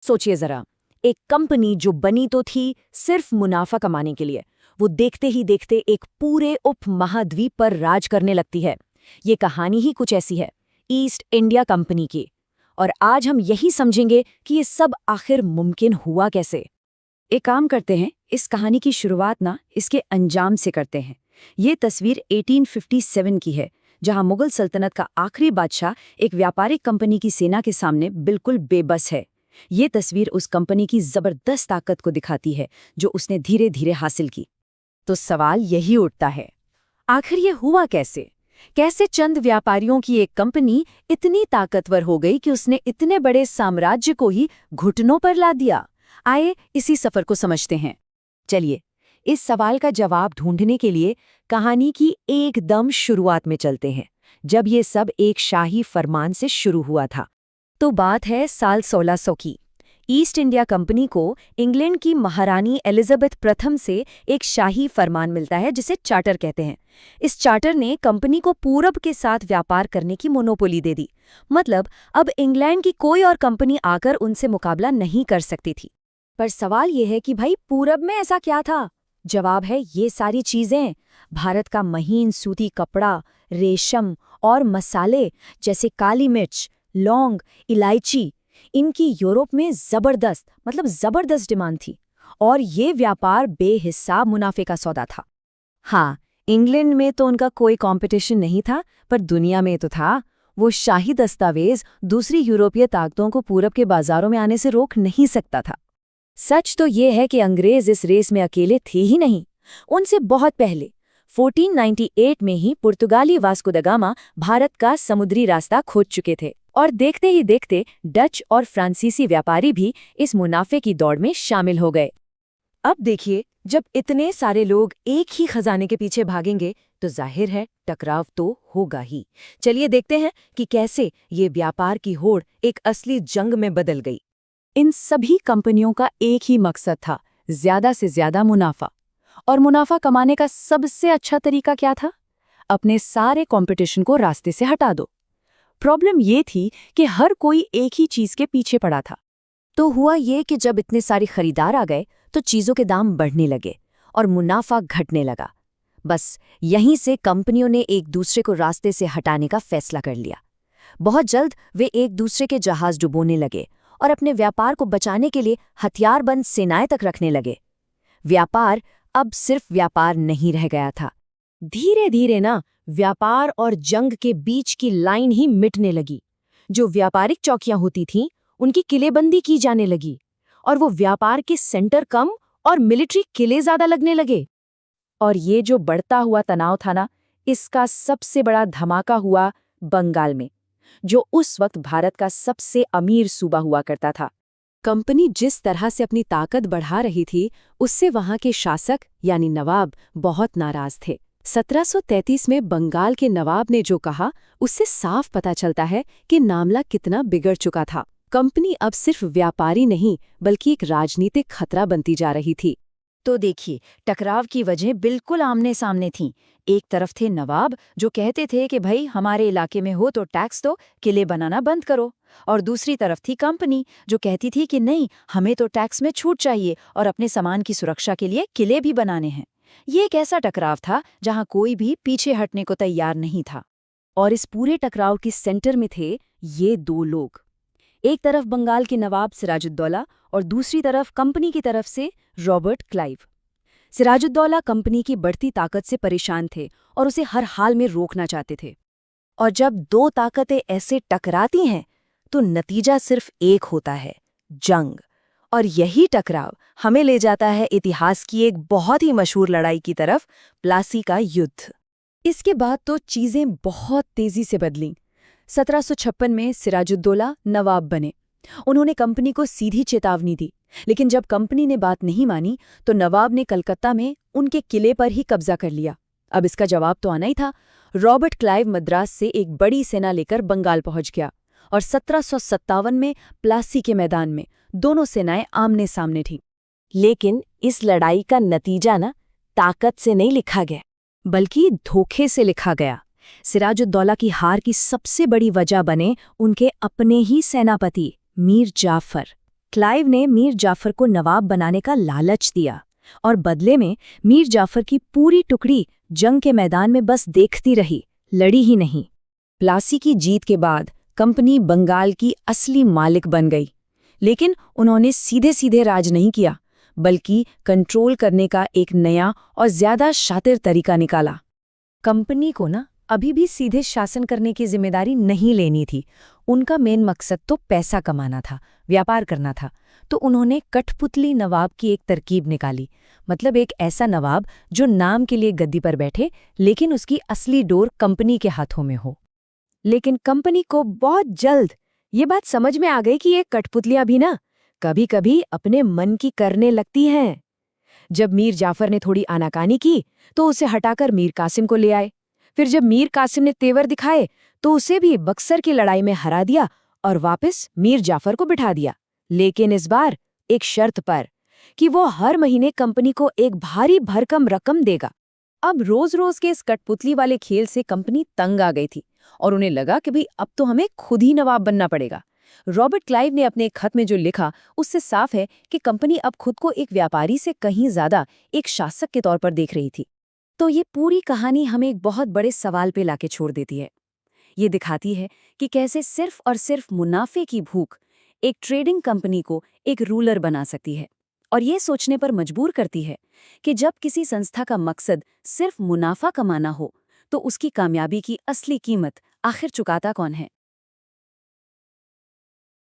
सोचिए जरा, एक कंपनी जो बनी तो थी सिर्फ मुनाफा कमाने के लिए, वो देखते ही देखते एक पूरे उपमहाद्वीप पर राज करने लगती है। ये कहानी ही कुछ ऐसी है, ईस्ट इंडिया कंपनी की। और आज हम यही समझेंगे कि ये सब आखिर मुमकिन हुआ कैसे। एक काम करते हैं, इस कहानी की शुरुआत ना इसके अंजाम से करते हैं। ये तस्वीर 1857 की है, जहां मुगल सल्तनत का आखिरी बादशाह एक व्यापारिक कंपनी की सेना के सामने बिल्कुल बेबस है। ये तस्वीर उस कंपनी की जबरदस्त ताकत को दिखाती है जो उसने धीरे धीरे हासिल की। तो सवाल यही उठता है, आखिर ये हुआ कैसे? कैसे चंद व्यापारियों की एक कंपनी इतनी ताकतवर हो गई कि उसने इतने बड़े साम्राज्य को ही घुटनों पर ला दिया? आइए इसी सफर को समझते हैं। चलिए, इस सवाल का जवाब ढूंढने के लिए कहानी की एकदम शुरुआत में चलते हैं, जब ये सब एक शाही फरमान से शुरू हुआ था। तो बात है साल 1600 की। ईस्ट इंडिया कंपनी को इंग्लैंड की महारानी एलिजाबेथ प्रथम से एक शाही फरमान मिलता है, जिसे चार्टर कहते हैं। इस चार्टर ने कंपनी को पूरब के साथ व्यापार करने की मोनोपोली दे दी। मतलब अब इंग्लैंड की कोई और कंपनी आकर उनसे मुकाबला नहीं कर सकती थी। पर सवाल यह है कि भाई, पूरब में ऐसा क्या था? जवाब है ये सारी चीजें। भारत का महीन सूती कपड़ा, रेशम और मसाले जैसे काली मिर्च, लौंग, इलायची, इनकी यूरोप में जबरदस्त डिमांड थी। और ये व्यापार बेहिसाब मुनाफे का सौदा था। हाँ, इंग्लैंड में तो उनका कोई कंपटीशन नहीं था, पर दुनिया में तो था। वो शाही दस्तावेज दूसरी यूरोपीय ताकतों को पूरब के बाजारों में आने से रोक नहीं सकता था। सच तो ये है कि अंग्रेज इस रेस में अकेले थे ही नहीं। उनसे बहुत पहले 1498 में ही पुर्तगाली वास्को द गामा भारत का समुद्री रास्ता खोज चुके थे। और देखते ही देखते डच और फ्रांसीसी व्यापारी भी इस मुनाफे की दौड़ में शामिल हो गए। अब देखिए, जब इतने सारे लोग एक ही खजाने के पीछे भागेंगे तो जाहिर है टकराव तो होगा ही। चलिए देखते हैं कि कैसे ये व्यापार की होड़ एक असली जंग में बदल गई। इन सभी कंपनियों का एक ही मकसद था, ज्यादा से ज्यादा मुनाफा। और मुनाफा कमाने का सबसे अच्छा तरीका क्या था? अपने सारे कंपटीशन को रास्ते से हटा दो। प्रॉब्लम ये थी कि हर कोई एक ही चीज के पीछे पड़ा था। तो हुआ ये कि जब इतने सारे खरीदार आ गए तो चीजों के दाम बढ़ने लगे और मुनाफा घटने लगा। बस यहीं से कंपनियों ने एक दूसरे को रास्ते से हटाने का फैसला कर लिया। बहुत जल्द वे एक दूसरे के जहाज डुबोने लगे और अपने व्यापार को बचाने के लिए हथियारबंद सेनाएं तक रखने लगे। व्यापार अब सिर्फ व्यापार नहीं रह गया था। धीरे धीरे ना व्यापार और जंग के बीच की लाइन ही मिटने लगी। जो व्यापारिक चौकियां होती थीं, उनकी किलेबंदी की जाने लगी और वो व्यापार के सेंटर कम और मिलिट्री किले ज्यादा लगने लगे। और ये जो बढ़ता हुआ तनाव था ना, इसका सबसे बड़ा धमाका हुआ बंगाल में, जो उस वक्त भारत का सबसे अमीर सूबा हुआ करता था। कंपनी जिस तरह से अपनी ताकत बढ़ा रही थी, उससे वहां के शासक यानी नवाब बहुत नाराज थे। 1733 में बंगाल के नवाब ने जो कहा, उससे साफ पता चलता है कि मामला कितना बिगड़ चुका था। कंपनी अब सिर्फ व्यापारी नहीं बल्कि एक राजनीतिक खतरा बनती जा रही थी। तो देखिए, टकराव की वजह बिल्कुल आमने सामने थीं। एक तरफ थे नवाब जो कहते थे कि भाई हमारे इलाके में हो तो टैक्स दो, किले बनाना बंद करो। और दूसरी तरफ थी कंपनी जो कहती थी कि नहीं, हमें तो टैक्स में छूट चाहिए और अपने सामान की सुरक्षा के लिए किले भी बनाने हैं। ये एक ऐसा टकराव था जहां कोई भी पीछे हटने को तैयार नहीं था। और इस पूरे टकराव के सेंटर में थे ये दो लोग। एक तरफ बंगाल के नवाब सिराजुद्दौला और दूसरी तरफ कंपनी की तरफ से रॉबर्ट क्लाइव। सिराजुद्दौला कंपनी की बढ़ती ताकत से परेशान थे और उसे हर हाल में रोकना चाहते थे। और जब दो ताकतें ऐसे टकराती हैं तो नतीजा सिर्फ एक होता है, जंग। और यही टकराव हमें ले जाता है इतिहास की एक बहुत ही मशहूर लड़ाई की तरफ, प्लासी का युद्ध। इसके बाद तो चीजें बहुत तेजी से बदलीं। 1756 में सिराजुद्दौला नवाब बने। उन्होंने कंपनी को सीधी चेतावनी दी, लेकिन जब कंपनी ने बात नहीं मानी तो नवाब ने कलकत्ता में उनके किले पर ही कब्जा कर लिया। अब इसका जवाब तो आना ही था। रॉबर्ट क्लाइव मद्रास से एक बड़ी सेना लेकर बंगाल पहुंच गया और 1757 में प्लासी के मैदान में दोनों सेनाएं आमने सामने थीं। लेकिन इस लड़ाई का नतीजा ना ताकत से नहीं लिखा गया, बल्कि धोखे से लिखा गया। सिराजुद्दौला की हार की सबसे बड़ी वजह बने उनके अपने ही सेनापति मीर जाफर। क्लाइव ने मीर जाफर को नवाब बनाने का लालच दिया और बदले में मीर जाफर की पूरी टुकड़ी जंग के मैदान में बस देखती रही, लड़ी ही नहीं। प्लासी की जीत के बाद कंपनी बंगाल की असली मालिक बन गई, लेकिन उन्होंने सीधे सीधे राज नहीं किया, बल्कि कंट्रोल करने का एक नया और ज्यादा शातिर तरीका निकाला। कंपनी को अभी भी सीधे शासन करने की जिम्मेदारी नहीं लेनी थी। उनका मेन मकसद तो पैसा कमाना था, व्यापार करना था। तो उन्होंने कठपुतली नवाब की एक तरकीब निकाली, मतलब एक ऐसा नवाब जो नाम के लिए गद्दी पर बैठे, लेकिन उसकी असली डोर कंपनी के हाथों में हो। लेकिन कंपनी को बहुत जल्द ये बात समझ में आ गई कि ये कठपुतलियां भी कभी कभी अपने मन की करने लगती हैं। जब मीर जाफर ने थोड़ी आनाकानी की तो उसे हटाकर मीर कासिम को ले आए। फिर जब मीर कासिम ने तेवर दिखाए तो उसे भी बक्सर की लड़ाई में हरा दिया और वापस मीर जाफर को बिठा दिया, लेकिन इस बार एक शर्त पर कि वो हर महीने कंपनी को एक भारी भरकम रकम देगा। अब रोज रोज के इस कठपुतली वाले खेल से कंपनी तंग आ गई थी और उन्हें लगा कि भाई अब तो हमें खुद ही नवाब बनना पड़ेगा। रॉबर्ट क्लाइव ने अपने एक खत में जो लिखा उससे साफ है कि कंपनी अब खुद को एक व्यापारी से कहीं ज्यादा एक शासक के तौर पर देख रही थी। तो ये पूरी कहानी हमें एक बहुत बड़े सवाल पे लाके छोड़ देती है। ये दिखाती है कि कैसे सिर्फ और सिर्फ मुनाफे की भूख एक ट्रेडिंग कंपनी को एक रूलर बना सकती है, और ये सोचने पर मजबूर करती है कि जब किसी संस्था का मकसद सिर्फ मुनाफा कमाना हो तो उसकी कामयाबी की असली कीमत आखिर चुकाता कौन है।